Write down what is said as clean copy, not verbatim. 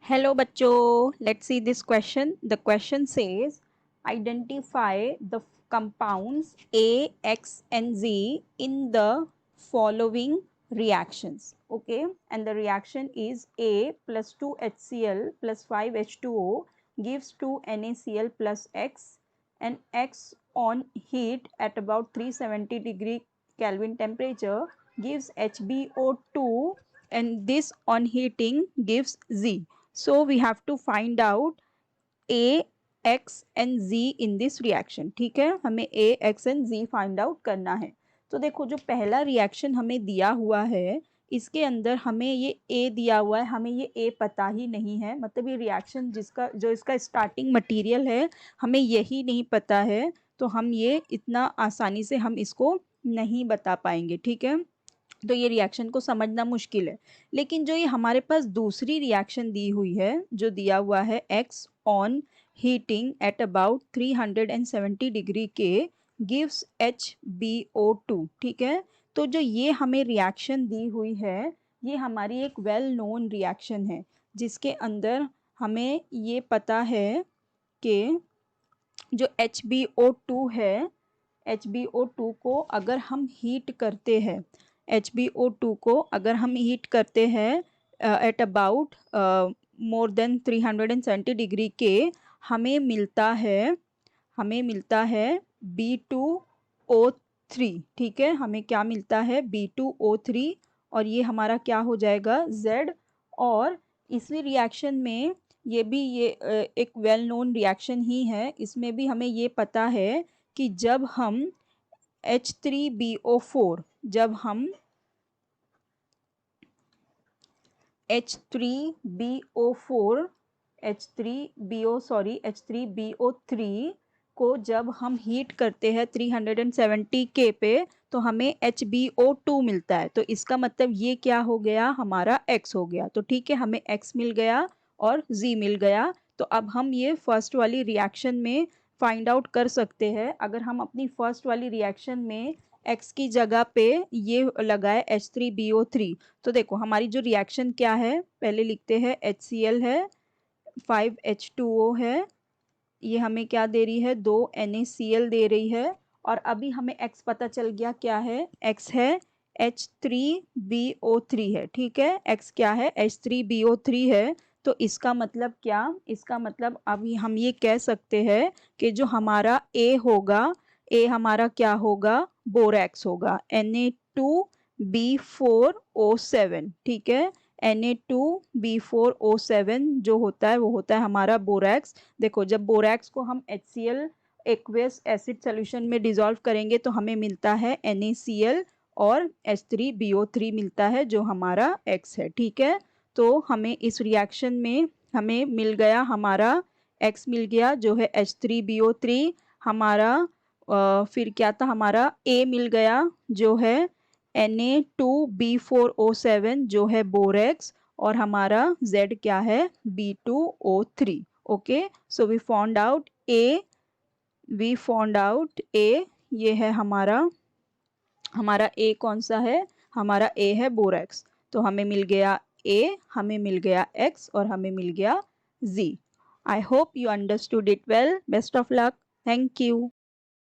Hello bachcho, let's see this question. The question says identify the compounds A, X and Z in the following reactions. Okay, and the reaction is A plus 2HCl plus 5H2O gives 2NaCl plus X, and X on heat at about 370 degree Kelvin temperature gives HbO2, and this on heating gives Z. So we have to find out A, X and Z in this reaction. ठीक है, हमें A, X and Z find out करना है. तो देखो जो पहला reaction हमें दिया हुआ है इसके अंदर हमें ये A दिया हुआ है, हमें ये A पता ही नहीं है, मतलब ये रिएक्शन जिसका जो इसका स्टार्टिंग मटेरियल है हमें यही नहीं पता है, तो हम ये इतना आसानी से हम इसको नहीं बता पाएंगे. ठीक है, तो ये रिएक्शन को समझना मुश्किल है. लेकिन जो ये हमारे पास दूसरी रिएक्शन दी हुई है, जो दिया हुआ है X on heating at about 370 degree के गिव्स HbO2. ठीक है, तो जो ये हमें रिएक्शन दी हुई है ये हमारी एक वेल नोन रिएक्शन है, जिसके अंदर हमें ये पता है कि जो HbO2 है, HbO2 को अगर हम हीट करते हैं, HbO2 को अगर हम हीट करते हैं at about more than 370 degree के, हमें मिलता है B2O3. ठीक है, हमें क्या मिलता है B2O3, और ये हमारा क्या हो जाएगा Z. और इसी रिएक्शन में ये भी ये एक वेल नोन रिएक्शन ही है, इसमें भी हमें ये पता है कि जब हम H3BO4 जब हम H3BO4 H3BO3 को जब हम हीट करते हैं 370 के पे, तो हमें HbO2 मिलता है. तो इसका मतलब ये क्या हो गया, हमारा X हो गया. तो ठीक है, हमें X मिल गया और Z मिल गया. तो अब हम ये फर्स्ट वाली रिएक्शन में फाइंड आउट कर सकते हैं. अगर हम अपनी फर्स्ट वाली रिएक्शन में X की जगह पे ये लगाए H3BO3, तो देखो हमारी जो रिएक्शन क्या है, पहले लिखते हैं HCl है, 5H2O है, ये हमें क्या दे रही है, 2 NaCl दे रही है. और अभी हमें X पता चल गया, क्या है, X है H3BO3 है. ठीक है, X क्या है, H3BO3 है. तो इसका मतलब क्या, इसका मतलब अभी हम ये कह सकते हैं कि जो हमारा A होगा, A हमारा क्या होगा, बोरैक्स होगा, Na2B4O7. ठीक है, Na2B4O7 जो होता है वो होता है हमारा बोरैक्स. देखो जब बोरैक्स को हम HCl एक्वेस एसिड सोल्यूशन में डिसॉल्व करेंगे तो हमें मिलता है NaCl, और H3BO3 मिलता है जो हमारा X है. ठीक है, तो हमें इस रिएक्शन में हमें मिल गया, हमारा X मिल गया जो है H3BO3, हमारा फिर क्या था, हमारा A मिल गया जो है Na2B4O7 जो है बोरेक्स, और हमारा Z क्या है, B2O3. Okay, so we found out A, ये है हमारा A कौन सा है, हमारा A है बोरेक्स. तो हमें मिल गया A, हमें मिल गया X और हमें मिल गया Z. I hope you understood it well. Best of luck. Thank you.